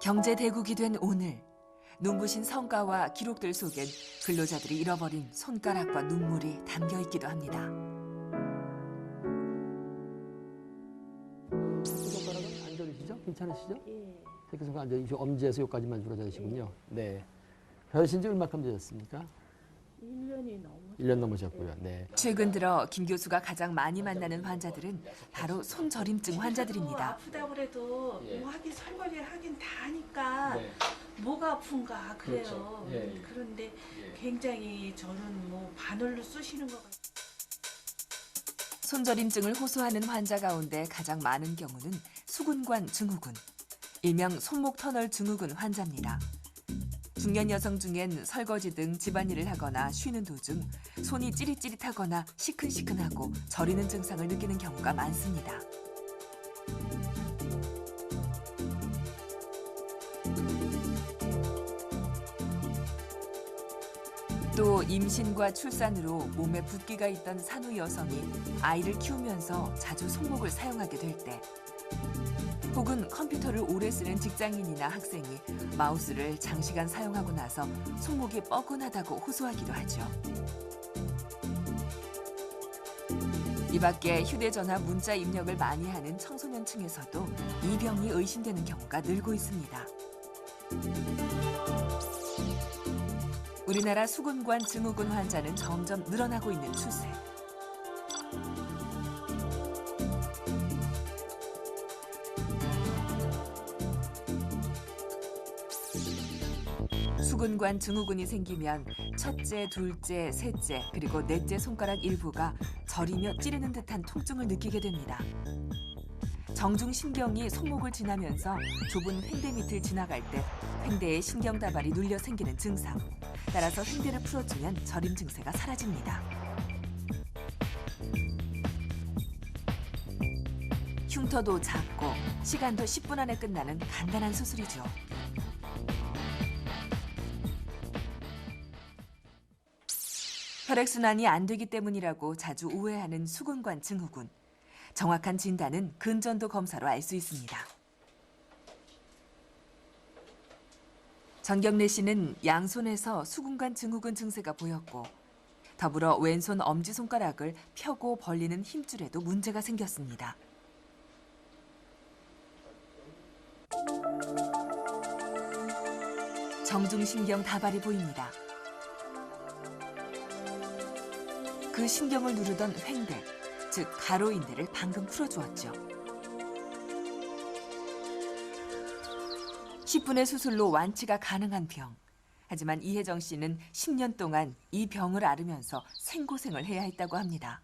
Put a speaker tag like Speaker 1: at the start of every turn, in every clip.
Speaker 1: 경제 대국이 된 오늘, 눈부신 성과와 기록들 속엔 근로자들이 잃어버린 손가락과 눈물이 담겨 있기도 합니다.
Speaker 2: 새끼손가락은 안전이시죠? 괜찮으시죠?
Speaker 3: 예.
Speaker 2: 새끼손가락 안전이 엄지에서 여기까지만 줄어드시군요. 네. 하신 지 얼마큼 되셨습니까?
Speaker 3: 1년이 넘었어요.
Speaker 2: 1년 넘으셨고요. 네.
Speaker 1: 최근 들어 김 교수가 가장 많이 만나는 환자들은 바로 손저림증 환자들입니다.
Speaker 3: 아프다 그래도
Speaker 2: 예.
Speaker 3: 뭐 하긴 설거지를 하긴 다 하니까
Speaker 2: 네.
Speaker 3: 뭐가 아픈가 그래요.
Speaker 2: 그렇죠. 예, 예.
Speaker 3: 그런데
Speaker 2: 예.
Speaker 3: 굉장히 저는 뭐 바늘로 쑤시는 것 같아요.
Speaker 1: 손저림증을 호소하는 환자 가운데 가장 많은 경우는 수근관 증후군, 일명 손목 터널 증후군 환자입니다. 중년 여성 중엔 설거지 등 집안일을 하거나 쉬는 도중 손이 찌릿찌릿하거나 시큰시큰하고 저리는 증상을 느끼는 경우가 많습니다. 또 임신과 출산으로 몸에 붓기가 있던 산후 여성이 아이를 키우면서 자주 손목을 사용하게 될 때, 혹은 컴퓨터를 오래 쓰는 직장인이나 학생이 마우스를 장시간 사용하고 나서 손목이 뻐근하다고 호소하기도 하죠. 이 밖에 휴대전화 문자 입력을 많이 하는 청소년층에서도 이 병이 의심되는 경우가 늘고 있습니다. 우리나라 수근관 증후군 환자는 점점 늘어나고 있는 추세. 수근관 증후군이 생기면 첫째, 둘째, 셋째, 그리고 넷째 손가락 일부가 저리며 찌르는 듯한 통증을 느끼게 됩니다. 정중신경이 손목을 지나면서 좁은 횡대 밑을 지나갈 때 횡대의 신경다발이 눌려 생기는 증상. 따라서 횡대를 풀어주면 저림 증세가 사라집니다. 흉터도 작고 시간도 10분 안에 끝나는 간단한 수술이죠. 혈액순환이 안 되기 때문이라고 자주 오해하는 수근관 증후군. 정확한 진단은 근전도 검사로 알 수 있습니다. 전경래 씨는 양손에서 수근관 증후군 증세가 보였고, 더불어 왼손 엄지손가락을 펴고 벌리는 힘줄에도 문제가 생겼습니다. 정중신경 다발이 보입니다. 그 신경을 누르던 횡대, 즉 가로인대를 방금 풀어주었죠. 10분의 수술로 완치가 가능한 병. 하지만 이혜정 씨는 10년 동안 이 병을 앓으면서 생고생을 해야 했다고 합니다.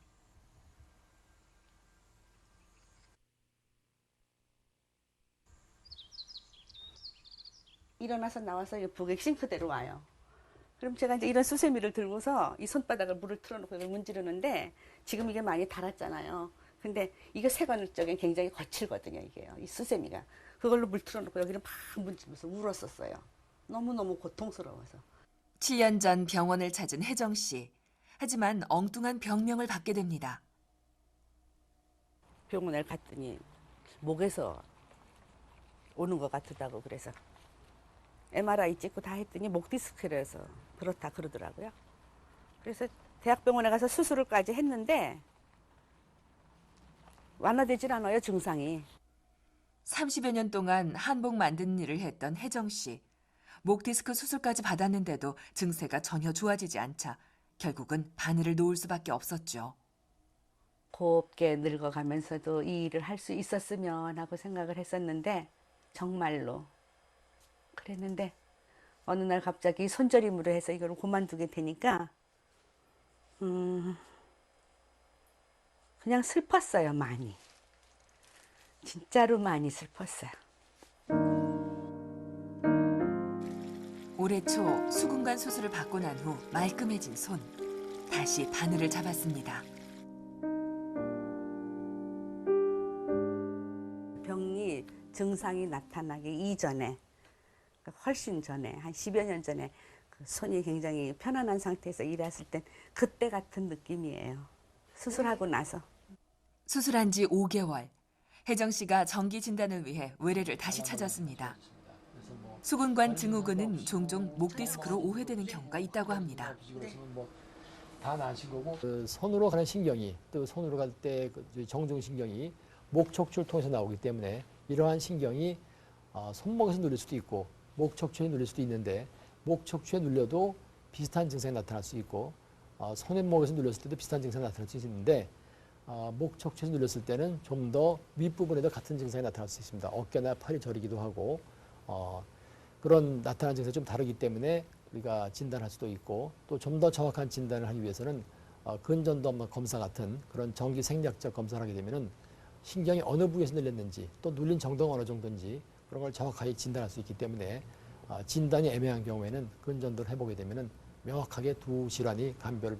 Speaker 4: 일어나서 나와서 이 부객 싱크대로 와요. 그럼 제가 이제 이런 수세미를 들고서 이 손바닥을 물을 틀어놓고 이걸 문지르는데 지금 이게 많이 닳았잖아요. 근데 이거 세관을 적엔 굉장히 거칠거든요, 이게요. 이 수세미가. 그걸로 물 틀어놓고 여기를 막 문지르면서 울었었어요. 너무너무 고통스러워서.
Speaker 1: 7년 전 병원을 찾은 혜정 씨. 하지만 엉뚱한 병명을 받게 됩니다.
Speaker 4: 병원에 갔더니 목에서 오는 것 같다고 그래서 MRI 찍고 다 했더니 목 디스크라서 그렇다 그러더라고요. 그래서 대학병원에 가서 수술을까지 했는데 완화되질 않아요, 증상이.
Speaker 1: 30여 년 동안 한복 만드는 일을 했던 혜정 씨. 목 디스크 수술까지 받았는데도 증세가 전혀 좋아지지 않자 결국은 바늘을 놓을 수밖에 없었죠.
Speaker 4: 곱게 늙어가면서도 이 일을 할 수 있었으면 하고 생각을 했었는데 정말로 그랬는데 어느 날 갑자기 손저림으로 해서 이걸 그만두게 되니까 그냥 슬펐어요, 많이. 진짜로 많이 슬펐어요.
Speaker 1: 올해 초 수근관 수술을 받고 난 후 말끔해진 손. 다시 바늘을 잡았습니다.
Speaker 4: 병이 증상이 나타나기 이전에 훨씬 전에 한 10여 년 전에 그 손이 굉장히 편안한 상태에서 일했을 땐 그때 같은 느낌이에요. 수술하고 나서.
Speaker 1: 수술한 지 5개월. 혜정 씨가 정기 진단을 위해 외래를 다시 찾았습니다.
Speaker 2: 그래서 뭐
Speaker 1: 수근관 증후군은 종종 목 디스크로 오해되는 경우가 있다고 합니다.
Speaker 2: 다 나신 거고 그 손으로 가는 신경이 또 손으로 갈 때 정중신경이 목 척추를 통해서 나오기 때문에 이러한 신경이 손목에서 눌릴 수도 있고 목 척추에 눌릴 수도 있는데 목 척추에 눌려도 비슷한 증상이 나타날 수 있고 손목에서 눌렸을 때도 비슷한 증상이 나타날 수 있는데 목 척추에서 눌렸을 때는 좀 더 윗부분에도 같은 증상이 나타날 수 있습니다. 어깨나 팔이 저리기도 하고 그런 나타나는 증상이 좀 다르기 때문에 우리가 진단할 수도 있고 또 좀 더 정확한 진단을 하기 위해서는 근전도 검사 같은 그런 정기 생략적 검사를 하게 되면은 신경이 어느 부위에서 눌렸는지 또 눌린 정도가 어느 정도인지 그런 걸 정확하게 진단할 수 있기 때문에 진단이 애매한 경우에는 근전도를 해보게 되면은 명확하게 두 질환이 감별이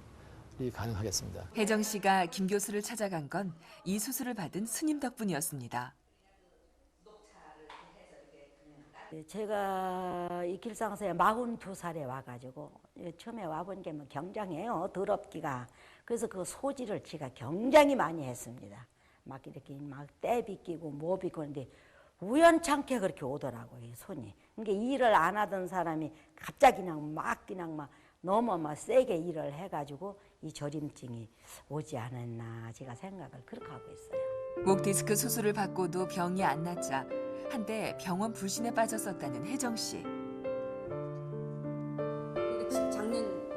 Speaker 2: 가능하겠습니다.
Speaker 1: 혜정 씨가 김 교수를 찾아간 건 이 수술을 받은 스님 덕분이었습니다.
Speaker 5: 제가 이 길상서에 42살에 와가지고 처음에 와본 게 뭐 경장해요. 더럽기가. 그래서 그 소지를 제가 굉장히 많이 했습니다. 막 이렇게 막 때 비끼고 뭐 비끼고 근데 우연찮게 그렇게 오더라고요. 이 손이. 그러니까 일을 안 하던 사람이 갑자기 그냥 막 너무 막 세게 일을 해가지고 이 저림증이 오지 않았나 제가 생각을 그렇게 하고 있어요.
Speaker 1: 목 디스크 수술을 받고도 병이 안 낫자 한때 병원 불신에 빠졌었다는 혜정 씨.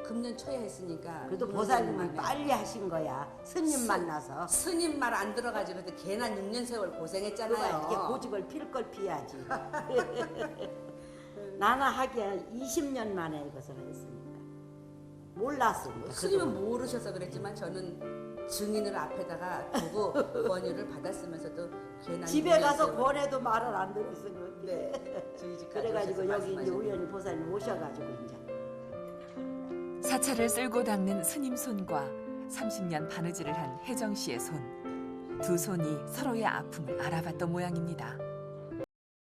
Speaker 6: 금년 초에 했으니까.
Speaker 5: 그래도 보살님은 빨리 하신 거야. 스님 만나서.
Speaker 6: 스님 말 안 들어가지고 그때 걔나 6년 세월 고생했잖아요.
Speaker 5: 이렇게 고집을 필 걸 피하지. 나는 하기야 20년 만에 이것을 했으니까. 몰랐으니까.
Speaker 6: 스님은 모르셔서 그랬지만 저는 증인을 앞에다가 두고 권유를 받았으면서도 괜한
Speaker 5: 집에 가서 권해도 말을 안 들었었는데.
Speaker 6: 네, 저희 집까지
Speaker 5: 그래가지고
Speaker 6: 오셔서
Speaker 5: 여기 이제
Speaker 6: 말씀하셨는데.
Speaker 5: 우연히 보살님 오셔가지고 이제.
Speaker 1: 사찰을 쓸고 닦는 스님 손과 30년 바느질을 한 혜정 씨의 손. 두 손이 서로의 아픔을 알아봤던 모양입니다.